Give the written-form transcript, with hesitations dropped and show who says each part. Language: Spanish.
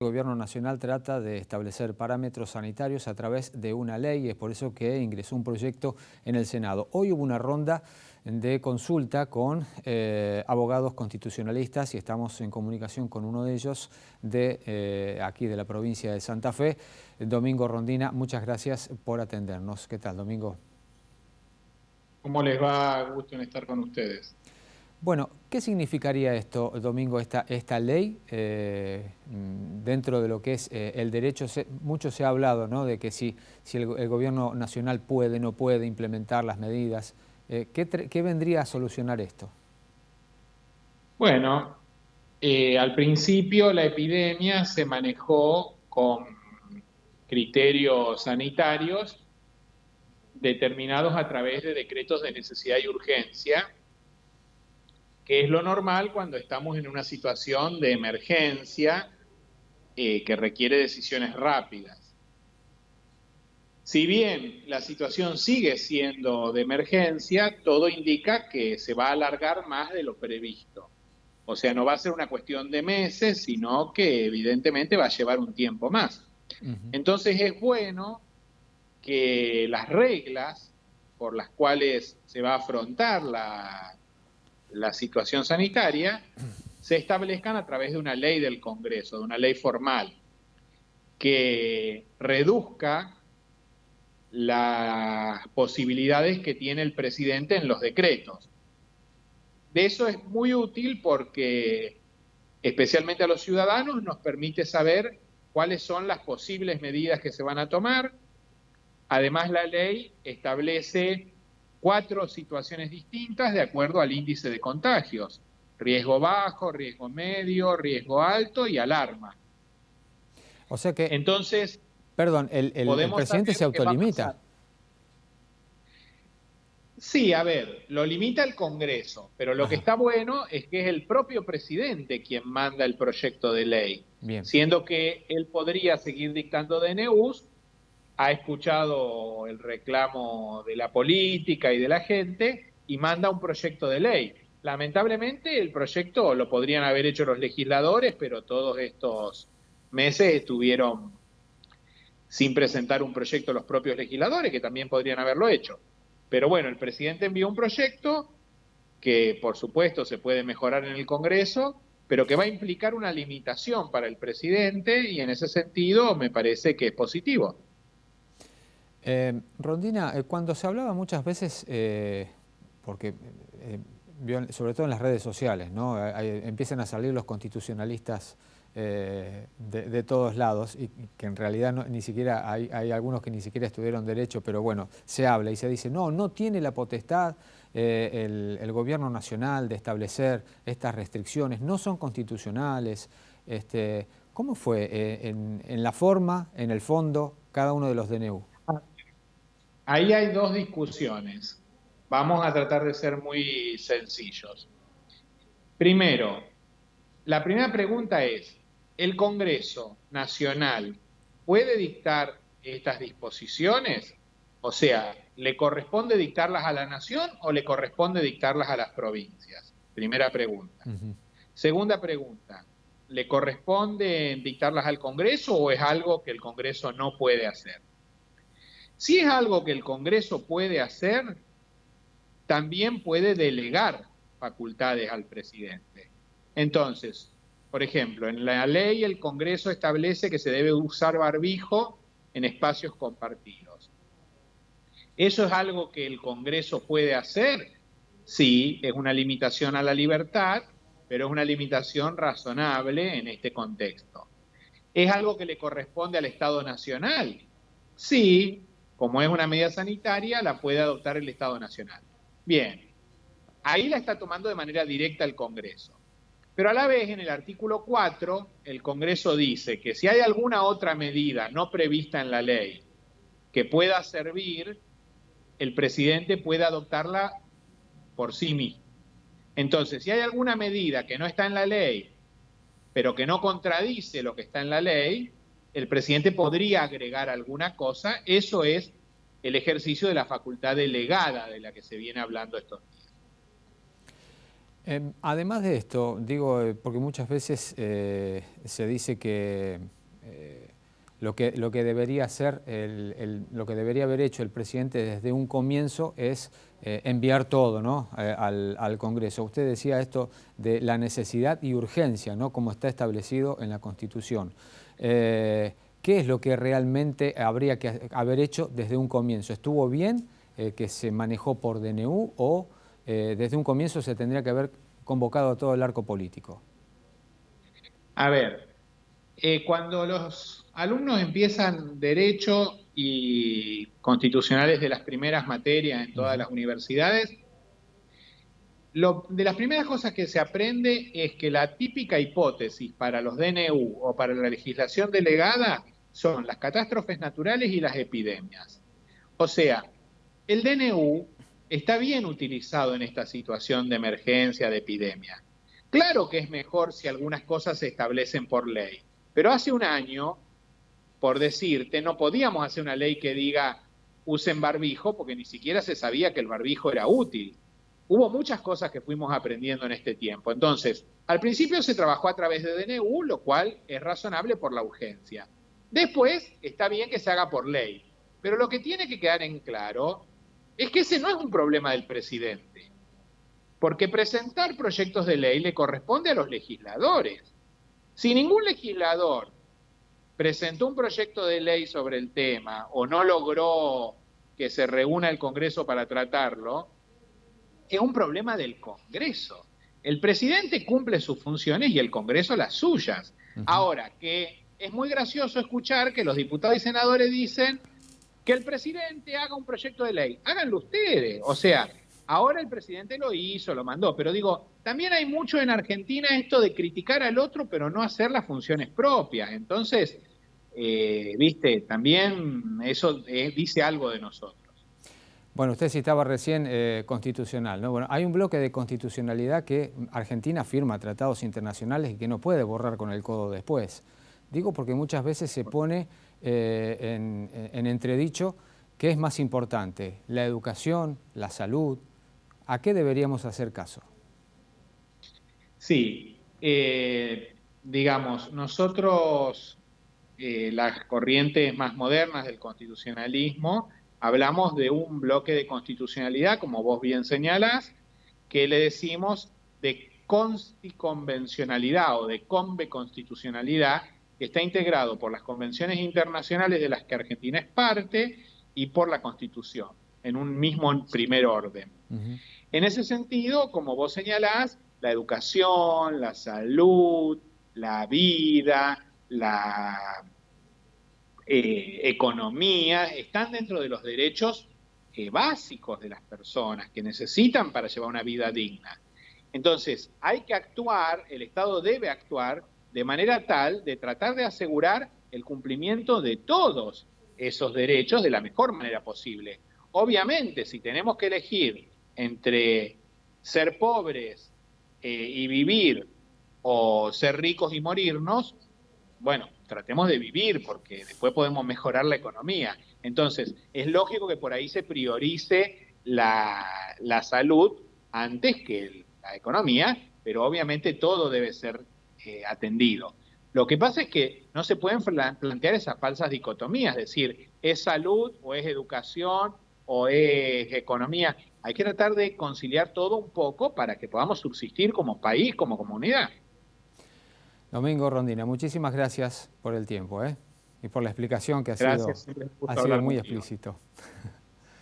Speaker 1: El Gobierno Nacional trata de establecer parámetros sanitarios a través de una ley y es por eso que ingresó un proyecto en el Senado. Hoy hubo una ronda de consulta con abogados constitucionalistas y estamos en comunicación con uno de ellos de aquí de la provincia de Santa Fe, Domingo Rondina. Muchas gracias por atendernos. ¿Qué tal, Domingo?
Speaker 2: ¿Cómo les va? Gusto en estar con ustedes.
Speaker 1: Bueno, ¿qué significaría esto, Domingo, esta ley dentro de lo que es el derecho? Mucho se ha hablado, ¿no?, de que si el gobierno nacional puede, no puede implementar las medidas. ¿Qué vendría a solucionar esto?
Speaker 2: Bueno, al principio la epidemia se manejó con criterios sanitarios determinados a través de decretos de necesidad y urgencia, que es lo normal cuando estamos en una situación de emergencia que requiere decisiones rápidas. Si bien la situación sigue siendo de emergencia, todo indica que se va a alargar más de lo previsto. O sea, no va a ser una cuestión de meses, sino que evidentemente va a llevar un tiempo más. Entonces es bueno que las reglas por las cuales se va a afrontar la situación sanitaria se establezcan a través de una ley del Congreso, de una ley formal, que reduzca las posibilidades que tiene el presidente en los decretos. De eso es muy útil porque, especialmente a los ciudadanos, nos permite saber cuáles son las posibles medidas que se van a tomar. Además, la ley establece 4 situaciones distintas de acuerdo al índice de contagios: riesgo bajo, riesgo medio, riesgo alto y alarma.
Speaker 1: O sea que,
Speaker 2: Entonces,
Speaker 1: perdón, el
Speaker 2: podemos
Speaker 1: presidente se
Speaker 2: saber qué va a pasar.
Speaker 1: autolimita.
Speaker 2: Sí, a ver, lo limita el Congreso, pero lo que
Speaker 1: Ajá,
Speaker 2: está bueno es que es el propio presidente quien manda el proyecto de ley,
Speaker 1: bien.
Speaker 2: siendo que él podría seguir dictando DNUs, ha escuchado el reclamo de la política y de la gente y manda un proyecto de ley. Lamentablemente el proyecto lo podrían haber hecho los legisladores, pero todos estos meses estuvieron sin presentar un proyecto los propios legisladores, que también podrían haberlo hecho. Pero bueno, el presidente envió un proyecto que por supuesto se puede mejorar en el Congreso, pero que va a implicar una limitación para el presidente y en ese sentido me parece que es positivo.
Speaker 1: Rondina, cuando se hablaba muchas veces, porque sobre todo en las redes sociales, ¿no?, empiezan a salir los constitucionalistas de todos lados y que en realidad ni siquiera hay algunos que ni siquiera estudiaron derecho, pero bueno, se habla y se dice, no tiene la potestad el gobierno nacional de establecer estas restricciones, no son constitucionales. ¿Cómo fue en la forma, en el fondo, cada uno de los DNU?
Speaker 2: Ahí hay 2 discusiones. Vamos a tratar de ser muy sencillos. Primero, la primera pregunta es, ¿el Congreso Nacional puede dictar estas disposiciones? O sea, ¿le corresponde dictarlas a la Nación o le corresponde dictarlas a las provincias? Primera pregunta. Segunda pregunta, ¿le corresponde dictarlas al Congreso o es algo que el Congreso no puede hacer? Si es algo que el Congreso puede hacer, también puede delegar facultades al presidente. Entonces, por ejemplo, en la ley el Congreso establece que se debe usar barbijo en espacios compartidos. ¿Eso es algo que el Congreso puede hacer? Sí, es una limitación a la libertad, pero es una limitación razonable en este contexto. ¿Es algo que le corresponde al Estado Nacional? Sí, como es una medida sanitaria, la puede adoptar el Estado Nacional. Bien, ahí la está tomando de manera directa el Congreso. Pero a la vez, en el artículo 4, el Congreso dice que si hay alguna otra medida no prevista en la ley que pueda servir, el presidente puede adoptarla por sí mismo. Entonces, si hay alguna medida que no está en la ley, pero que no contradice lo que está en la ley, el presidente podría agregar alguna cosa. Eso es el ejercicio de la facultad delegada de la que se viene hablando estos días.
Speaker 1: Además de esto, digo, porque muchas veces se dice que lo que debería hacer, lo que debería haber hecho el presidente desde un comienzo es enviar todo, ¿no? al Congreso. Usted decía esto de la necesidad y urgencia, ¿no? Como está establecido en la Constitución. ¿Qué es lo que realmente habría que haber hecho desde un comienzo? ¿Estuvo bien que se manejó por DNU o desde un comienzo se tendría que haber convocado a todo el arco político?
Speaker 2: A ver, cuando los alumnos empiezan derecho y constitucionales de las primeras materias en todas las universidades, de las primeras cosas que se aprende es que la típica hipótesis para los DNU o para la legislación delegada son las catástrofes naturales y las epidemias. O sea, el DNU está bien utilizado en esta situación de emergencia, de epidemia. Claro que es mejor si algunas cosas se establecen por ley, pero hace un año, por decirte, no podíamos hacer una ley que diga usen barbijo porque ni siquiera se sabía que el barbijo era útil. Hubo muchas cosas que fuimos aprendiendo en este tiempo. Entonces, al principio se trabajó a través de DNU, lo cual es razonable por la urgencia. Después, está bien que se haga por ley. Pero lo que tiene que quedar en claro es que ese no es un problema del presidente. Porque presentar proyectos de ley le corresponde a los legisladores. Si ningún legislador presentó un proyecto de ley sobre el tema o no logró que se reúna el Congreso para tratarlo, es un problema del Congreso. El presidente cumple sus funciones y el Congreso las suyas. Ahora, que es muy gracioso escuchar que los diputados y senadores dicen que el presidente haga un proyecto de ley. Háganlo ustedes. O sea, ahora el presidente lo hizo, lo mandó, pero digo, también hay mucho en Argentina esto de criticar al otro, pero no hacer las funciones propias. Entonces, viste, también eso dice algo de nosotros.
Speaker 1: Bueno, usted citaba recién constitucional, ¿no? Bueno, hay un bloque de constitucionalidad que Argentina firma tratados internacionales y que no puede borrar con el codo después. Digo porque muchas veces se pone en entredicho qué es más importante, la educación, la salud. ¿A qué deberíamos hacer caso?
Speaker 2: Sí, digamos, nosotros, las corrientes más modernas del constitucionalismo, hablamos de un bloque de constitucionalidad, como vos bien señalás, que le decimos de consticonvencionalidad o de conveconstitucionalidad, que está integrado por las convenciones internacionales de las que Argentina es parte y por la Constitución, en un mismo primer orden. En ese sentido, como vos señalás, la educación, la salud, la vida, la economía, están dentro de los derechos básicos de las personas que necesitan para llevar una vida digna. Entonces, hay que actuar, el Estado debe actuar de manera tal de tratar de asegurar el cumplimiento de todos esos derechos de la mejor manera posible. Obviamente, si tenemos que elegir entre ser pobres y vivir o ser ricos y morirnos, bueno, tratemos de vivir porque después podemos mejorar la economía. Entonces, es lógico que por ahí se priorice la salud antes que la economía, pero obviamente todo debe ser atendido. Lo que pasa es que no se pueden plantear esas falsas dicotomías, es decir, ¿es salud o es educación o es economía? Hay que tratar de conciliar todo un poco para que podamos subsistir como país, como comunidad.
Speaker 1: Domingo Rondina, muchísimas gracias por el tiempo y por la explicación que ha sido
Speaker 2: Gracias, siempre es un gusto hablar
Speaker 1: muy
Speaker 2: contigo.
Speaker 1: explícito.